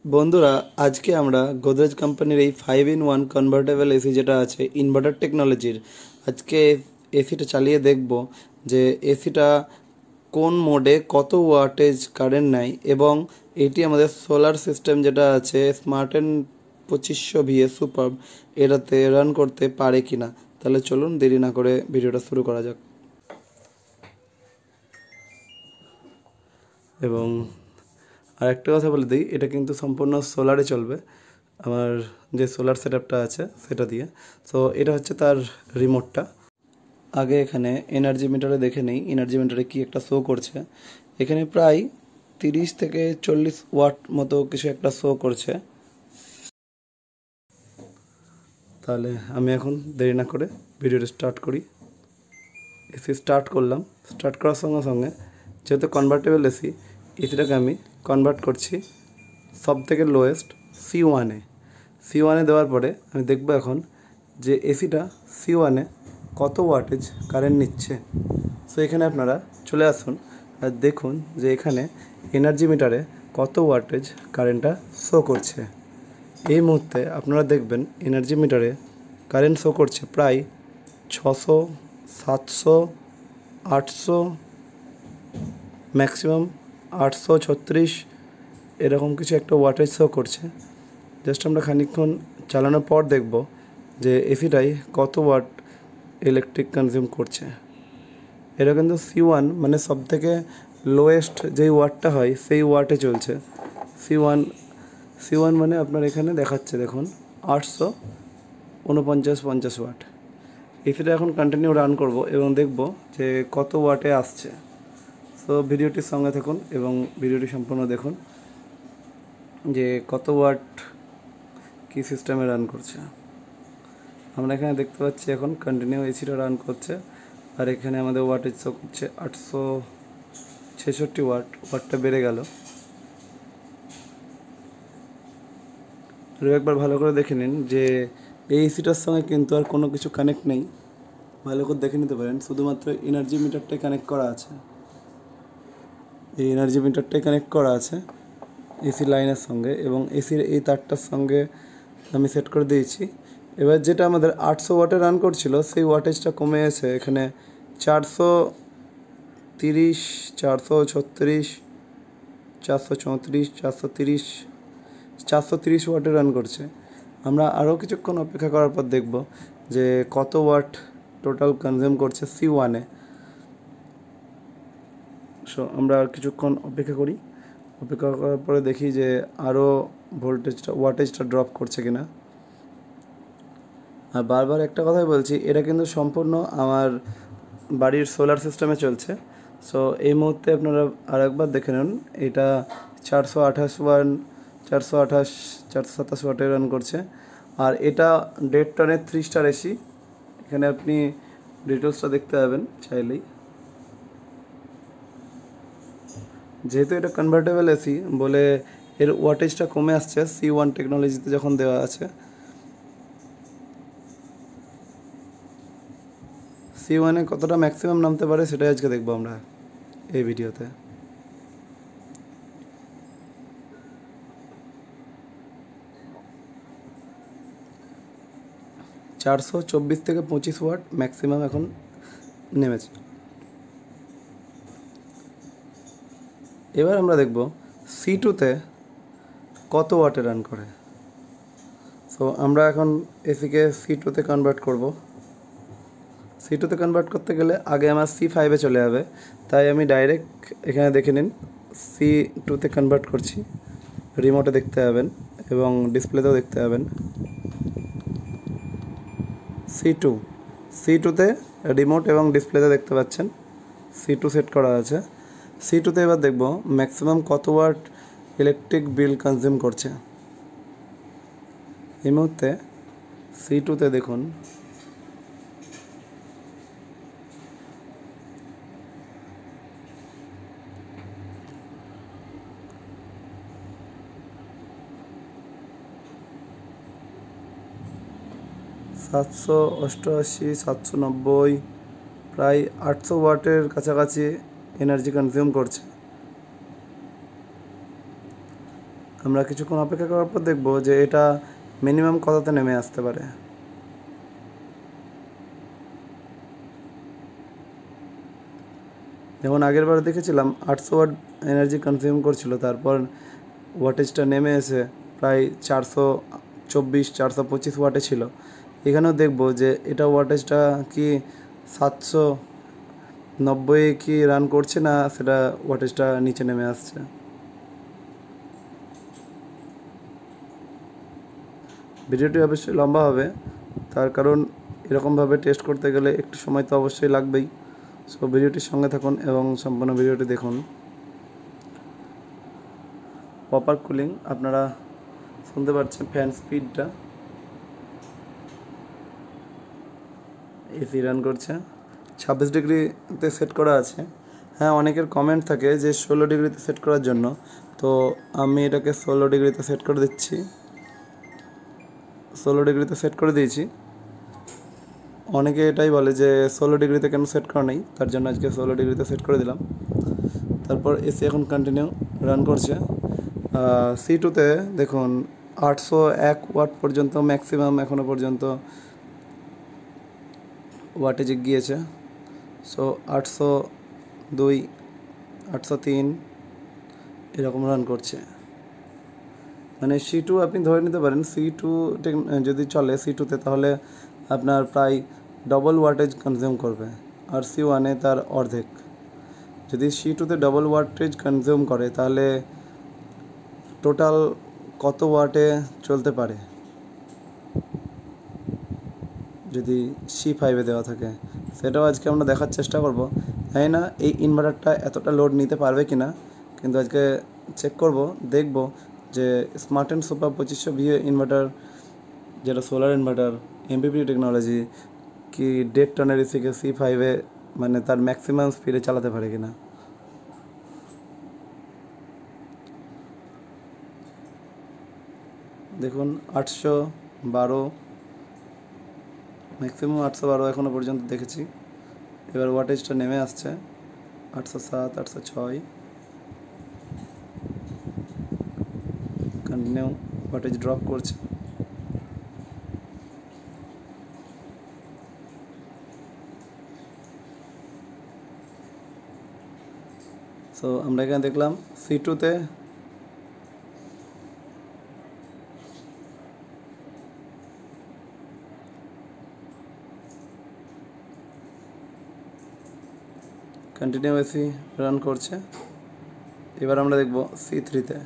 বন্ধুরা, আজকে আমরা গোদরেজ কোম্পানির এই 5-in-1 কনভার্টেবল এসি যেটা আছে ইনভার্টার টেকনোলজির, আজকে এসিটা চালিয়ে দেখব যে এসিটা কোন মোডে কত ওয়াটেজ কারেন্ট নেয় এবং এটি আমাদের সোলার সিস্টেম যেটা আছে স্মার্ট অ্যান্ড 2500 VA সুপার এটাতে রান করতে পারে কিনা। তাহলে চলুন দেরি না করে ভিডিওটা শুরু করা যাক। এবং আর একটা কথা বলে দিই, এটা কিন্তু সম্পূর্ণ সোলারে চলবে, আমার যে সোলার সেটআপটা আছে সেটা দিয়ে। সো এটা হচ্ছে তার রিমোটটা। আগে এখানে এনার্জি মিটারে দেখে নেই এনার্জি মিটারে কি একটা শো করছে। এখানে প্রায় 30 থেকে 40 ওয়াট মতো কিছু একটা শো করছে। তাহলে আমি এখন দেরি না করে ভিডিওটা স্টার্ট করি। এসি স্টার্ট করলাম। স্টার্ট করার সঙ্গে সঙ্গে যেহেতু কনভার্টেবল এসি, এসিটাকে আমি কনভার্ট করছি সব থেকে লোয়েস্ট C1-এ দেওয়ার পরে আমি দেখব এখন যে এসিটা C1-এ কত ওয়াটেজ কারেন্ট নিচ্ছে। সো এখানে আপনারা চলে আসুন আর দেখুন যে এখানে এনার্জি মিটারে কত ওয়াটেজ কারেন্টটা শো করছে। এই মুহূর্তে আপনারা দেখবেন এনার্জি মিটারে কারেন্ট শো করছে প্রায় 600, 700, 800, ম্যাক্সিমাম 836 এরকম কিছু একটা ওয়াটেজ শো করছে। জাস্ট আমরা খানিকক্ষণ চালানোর পর দেখব যে এসিটাই কত ওয়াট ইলেকট্রিক কনজিউম করছে। এটা কিন্তু C1 মানে সব থেকে লোয়েস্ট যেই ওয়াটটা হয় সেই ওয়াটে চলছে। C1 মানে আপনার এখানে দেখাচ্ছে দেখুন 849 ওয়াট। এসিটা এখন কন্টিনিউ রান করব এবং দেখব যে কত ওয়াটে আসছে। সো ভিডিওটির সঙ্গে থাকুন এবং ভিডিওটি সম্পূর্ণ দেখুন যে কত ওয়াট কি সিস্টেমে রান করছে। আমরা এখানে দেখতে পাচ্ছি এখন কন্টিনিউ এসিটা রান করছে আর এখানে আমাদের ওয়াটেজ শো করছে 866 ওয়াট। ওয়াটটা বেড়ে গেল। আরও একবার ভালো করে দেখে নিন যে এই এসিটার সঙ্গে কিন্তু আর কোনো কিছু কানেক্ট নেই। ভালো করে দেখে নিতে পারেন, শুধুমাত্র এনার্জি মিটারটাই কানেক্ট করা আছে। এই এনার্জি মিটারটাই কানেক্ট করা আছে এসি লাইনের সঙ্গে এবং এসির এই তারটার সঙ্গে আমি সেট করে দিয়েছি। এবার যেটা আমাদের 800 ওয়াটে রান করছিল সেই ওয়াটেজটা কমে এসে এখানে 430, 436, 434, 430, 430 ওয়াটে রান করছে। আমরা আরও কিছুক্ষণ অপেক্ষা করার পর দেখব যে কত ওয়াট টোটাল কনজিউম করছে C1-এ। সো আমরা আর কিছুক্ষণ অপেক্ষা করি। অপেক্ষা করার পরে দেখি যে আরও ওয়াটেজটা ড্রপ করছে কিনা। আর বারবার একটা কথাই বলছি, এটা কিন্তু সম্পূর্ণ আমার বাড়ির সোলার সিস্টেমে চলছে। সো এই মুহূর্তে আপনারা আরেকবার দেখে নিন, এটা 428 ওয়াট, 428, 427 ওয়াটে রান করছে। আর এটা 1.5 টনের 3 স্টার এসি। এখানে আপনি ডিটেলসটা দেখতে পাবেন চাইলেই। যেহেতু এটা কনভার্টেবল এসি বলে এর ওয়াটেজটা কমে আসছে C1 টেকনোলজিতে যখন দেওয়া আছে। C1-এ কতটা ম্যাক্সিমাম নামতে পারে সেটাই আজকে দেখবো আমরা এই ভিডিওতে। চারশো 24 থেকে 25 ওয়াট ম্যাক্সিমাম এখন নেমেছে। এবার আমরা দেখব C2-তে কত ওয়াটে রান করে। সো আমরা এখন এসিকে C2-তে কনভার্ট করব। C2-তে কনভার্ট করতে গেলে আগে আমার C5-এ চলে যাবে, তাই আমি ডাইরেক্ট এখানে দেখে নিন C2-তে কনভার্ট করছি। রিমোটে দেখতে পাবেন এবং ডিসপ্লেতেও দেখতে পাবেন। C2তে রিমোট এবং ডিসপ্লেতে দেখতে পাচ্ছেন C2 সেট করা আছে। C2-তে এবার দেখব ম্যাক্সিমাম কত ওয়াট ইলেকট্রিক বিল কনজিউম করছে। এই মুহূর্তে C2-তে দেখুন 788, 790, প্রায় 800 ওয়াটের কাছাকাছি এনার্জি কনজিউম করছে। আমরা কিছুক্ষণ অপেক্ষা করার পর দেখব যে এটা মিনিমাম কততে নেমে আসতে পারে। যেমন আগের বার দেখেছিলাম 800 ওয়াট এনার্জি কনজিউম করছিল, তারপর ওয়াটেজটা নেমে এসে প্রায় 424 425 ওয়াটে ছিল। এখানেও দেখব যে এটা ওয়াটেজটা কি 790 কি রান করছে না, সেটা ওয়াটেজটা নিচে নেমে আসছে। ভিডিওটি অবশ্যই লম্বা হবে, তার কারণ এরকমভাবে টেস্ট করতে গেলে একটু সময় তো অবশ্যই লাগবেই। সো ভিডিওটির সঙ্গে থাকুন এবং সম্পূর্ণ ভিডিওটি দেখুন। প্রপার কুলিং আপনারা শুনতে পাচ্ছেন, ফ্যান স্পিডটা, এসি রান করছে, 26 ডিগ্রিতে সেট করা আছে। হ্যাঁ, অনেকের কমেন্ট থাকে যে 16 ডিগ্রিতে সেট করার জন্য, তো আমি এটাকে 16 ডিগ্রিতে সেট করে দিচ্ছি। 16 ডিগ্রিতে সেট করে দিয়েছি। অনেকে এটাই বলে যে 16 ডিগ্রিতে কেন সেট করা নেই, তার জন্য আজকে 16 ডিগ্রিতে সেট করে দিলাম। তারপর এসি এখন কন্টিনিউ রান করছে। C2তে দেখুন 801 ওয়াট পর্যন্ত ম্যাক্সিমাম এখনও পর্যন্ত ওয়াটেজে গিয়েছে। সো 802 803 এরকম রান করছে। মানে C2 আপনি ধরে নিতে পারেন, C2 যদি চলে C2তে, তাহলে আপনার প্রায় ডবল ওয়াটেজ কনজিউম করবে, আর C1-এ তার অর্ধেক। যদি C2তে ডবল ওয়াটেজ কনজিউম করে, তাহলে টোটাল কত ওয়াটে চলতে পারে যদি C5-এ দেওয়া থাকে, সেটাও আজকে আমরা দেখার চেষ্টা করব। জানি না এই ইনভার্টারটা এতটা লোড নিতে পারবে কি না, কিন্তু আজকে চেক করব, দেখব যে smart and super 2500 VA inverter, যেটা সোলার ইনভার্টার, MPP টেকনোলজি, কি 1.5 টনের এসিকে C5-এ মানে তার ম্যাক্সিমাম স্পিডে চালাতে পারে কিনা। দেখুন 812, ম্যাক্সিমাম 812 এখনও পর্যন্ত দেখেছি। এবার ওয়াটেজটা নেমে আসছে 807 806, কন্টিনিউ ওয়াটেজ ড্রপ করছে। সো আমরা এখানে দেখলাম C2-তে কন্টিনিউ এসি রান করছে। এবার আমরা দেখব C3-তে।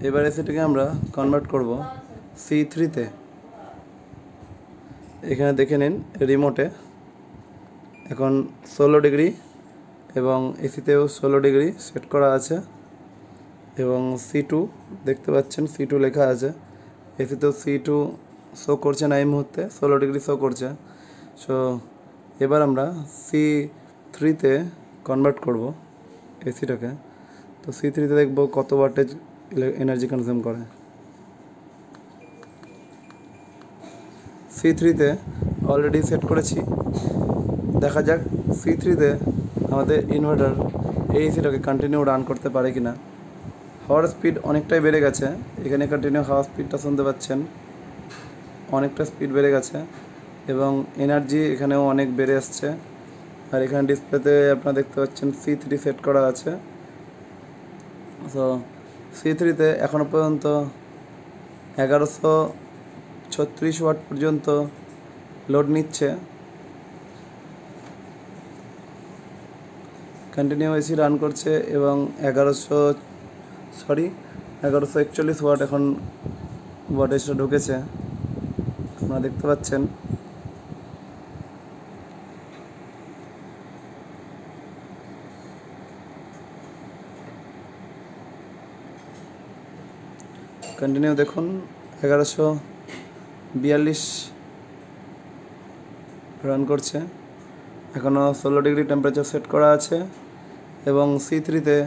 এবার এসিটাকে আমরা কনভার্ট করব C3-তে। এখানে দেখে নিন রিমোটে এখন 16 ডিগ্রি এবং এসিতেও 16 ডিগ্রি সেট করা আছে, এবং C2 দেখতে পাচ্ছেন, C2 লেখা আছে। এসিতেও C2 শো করছে না এই মুহূর্তে, 16 ডিগ্রি শো করছে। সো এবার আমরা C3-তে কনভার্ট করব এসিটাকে। তো C3-তে দেখব কত ওয়াটেজ এনার্জি কনজিউম করে। C3-তে অলরেডি সেট করেছি, দেখা যাক C3-তে আমাদের ইনভার্টার এই এসিটাকে কন্টিনিউ রান করতে পারে কি না। হাওয়ার স্পিড অনেকটাই বেড়ে গেছে, এখানে কন্টিনিউ হাওয়ার স্পিডটা শুনতে পাচ্ছেন, অনেকটা স্পিড বেড়ে গেছে, এবং এনার্জি এখানেও অনেক বেড়ে আসছে। আর এখানে ডিসপ্লেতে আপনারা দেখতে পাচ্ছেন C3 সেট করা আছে। সো C3-তে এখনও পর্যন্ত 1136 ওয়াট পর্যন্ত লোড নিচ্ছে। কন্টিনিউ এসি রান করছে এবং 1141 ওয়াট এখন ওয়াটেজটা ঢুকেছে, আপনারা দেখতে পাচ্ছেন। কন্টিনিউ দেখুন 1142 রান করছে, এখনও 16 ডিগ্রি টেম্পারেচার সেট করা আছে, এবং C3-তে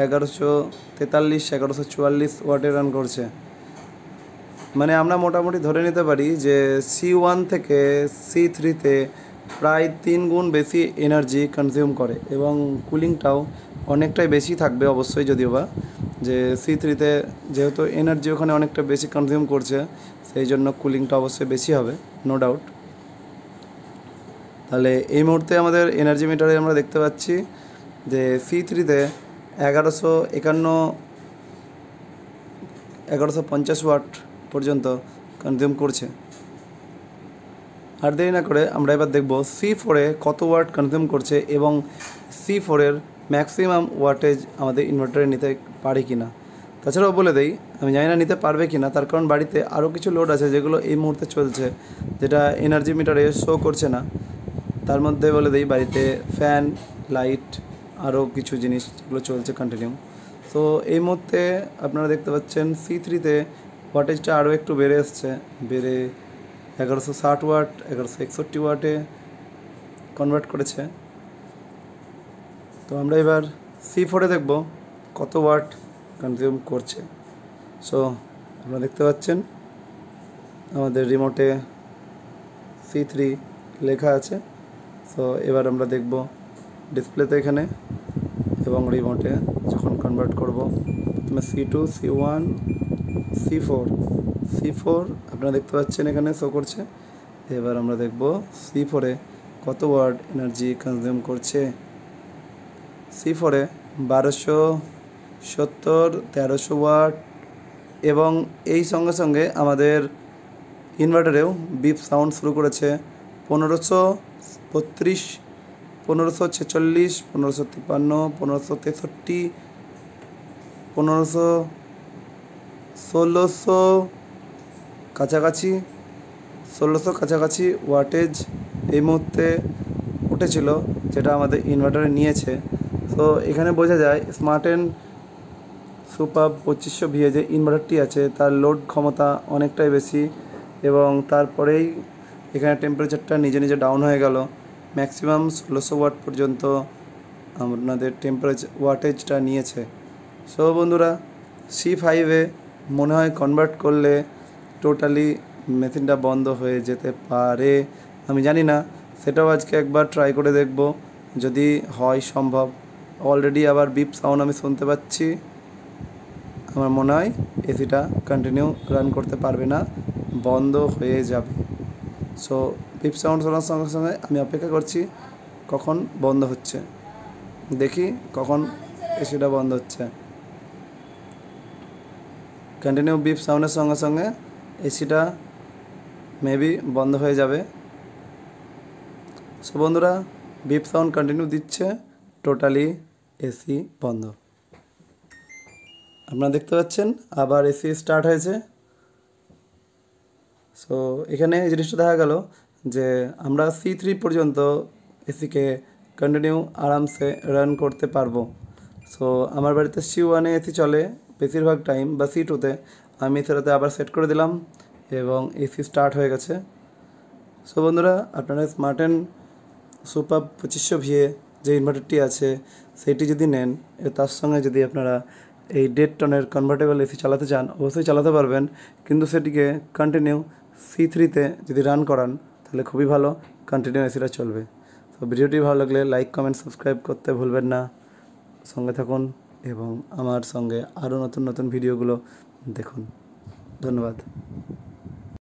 1143 1144 ওয়াটে রান করছে। মানে আমরা মোটামুটি ধরে নিতে পারি যে C1 থেকে C3-তে প্রায় 3 গুণ বেশি এনার্জি কনজিউম করে, এবং কুলিংটাও অনেকটাই বেশি থাকবে অবশ্যই, যদিও বা যে C3-তে যেহেতু এনার্জি ওখানে অনেকটা বেশি কনজিউম করছে, সেই জন্য কুলিংটা অবশ্যই বেশি হবে, নো ডাউট। তাহলে এই মুহূর্তে আমাদের এনার্জি মিটারে আমরা দেখতে পাচ্ছি যে C3-তে 1150 ওয়াট পর্যন্ত কনজিউম করছে। আর দেরি না করে আমরা এবার দেখব C4-এ কত ওয়াট কনজিউম করছে এবং C4-এর ম্যাক্সিমাম ওয়াটেজ আমাদের ইনভার্টারে নিতে পারে কি না। তাছাড়াও বলে দেই, আমি জানি না নিতে পারবে কি না, তার কারণ বাড়িতে আরও কিছু লোড আছে যেগুলো এই মুহূর্তে চলছে, যেটা এনার্জি মিটারে শো করছে না। তার মধ্যে বলে দিই, বাড়িতে ফ্যান, লাইট, আরও কিছু জিনিস যেগুলো চলছে কন্টিনিউ। তো এই মুহূর্তে আপনারা দেখতে পাচ্ছেন C3-তে ওয়াটেজটা আরও একটু বেড়ে এসছে, বেড়ে 1160 ওয়াট 1161 ওয়াটে কনভার্ট করেছে। তো আমরা এবার C4-এ দেখব কত ওয়াট কনজিউম করছে। সো আপনারা দেখতে পাচ্ছেন আমাদের রিমোটে C3 লেখা আছে। সো এবার আমরা দেখব ডিসপ্লেতে এখানে এবং রিমোটে যখন কনভার্ট করব, প্রথমে C2, C1, C4 আপনারা দেখতে পাচ্ছেন এখানে শো করছে। এবার আমরা দেখব C4-এ কত ওয়াট এনার্জি কনজিউম করছে। C4-এ 1270, 1300 ওয়াট এবং এই সঙ্গে সঙ্গে আমাদের ইনভার্টারেও বিপ সাউন্ড শুরু করেছে 1532, 1546, 1553, 1563, 1500, 1600 কাছাকাছি, 1600 কাছাকাছি ওয়াটেজ এই মুহূর্তে উঠেছিল, যেটা আমাদের ইনভার্টারে নিয়েছে। তো এখানে বোঝা যায় স্মার্টেন সুপার 2500 VA যে ইনভার্টারটি আছে তার লোড ক্ষমতা অনেকটাই বেশি এবং তারপরেই এখানে টেম্পারেচারটা নিজে নিজে ডাউন হয়ে গেল, ম্যাক্সিমাম 1600 ওয়াট পর্যন্ত আপনাদের টেম্পারেচার ওয়াটেজটা নিয়েছে। সো বন্ধুরা, C5-এ মনে হয় কনভার্ট করলে টোটালি মেশিনটা বন্ধ হয়ে যেতে পারে, আমি জানি না, সেটাও আজকে একবার ট্রাই করে দেখব যদি হয় সম্ভব। অলরেডি আবার বিপ সাউন্ড আমি শুনতে পাচ্ছি, আমার মনে হয় এসিটা কন্টিনিউ রান করতে পারবে না, বন্ধ হয়ে যাবে। সো বিপ সাউন্ড শোনার সঙ্গে সঙ্গে আমি অপেক্ষা করছি কখন বন্ধ হচ্ছে, দেখি কখন এসিটা বন্ধ হচ্ছে। কন্টিনিউ বিপ সাউন্ডের সঙ্গে সঙ্গে এসিটা মেবি বন্ধ হয়ে যাবে। সো বন্ধুরা, বিপ সাউন্ড কন্টিনিউ দিচ্ছে, টোটালি এসি বন্ধ। আপনারা দেখতে পাচ্ছেন আবার এসি স্টার্ট হয়েছে। সো এখানে এই জিনিসটা দেখা গেল যে আমরা C3 পর্যন্ত এসিকে কন্টিনিউ আরামসে রান করতে পারবো। সো আমার বাড়িতে C1-এ এসি চলে বেশিরভাগ টাইম, বা C2-তে আমি সেটাতে আবার সেট করে দিলাম এবং এসি স্টার্ট হয়ে গেছে। সো বন্ধুরা, আপনারা স্মার্টেন সুপার 2500 VA যে ইনভার্টারটি আছে সেইটি যদি নেন, তার সঙ্গে যদি আপনারা এই 1.5 টনের কনভার্টেবল এসি চালাতে চান, অবশ্যই চালাতে পারবেন, কিন্তু সেটিকে কন্টিনিউ C3-তে যদি রান করান তাহলে খুবই ভালো, কন্টিনিউ এসিটা চলবে। তো ভিডিওটি ভালো লাগলে লাইক, কমেন্ট, সাবস্ক্রাইব করতে ভুলবেন না। সঙ্গে থাকুন এবং আমার সঙ্গে আরও নতুন নতুন ভিডিওগুলো দেখুন। ধন্যবাদ।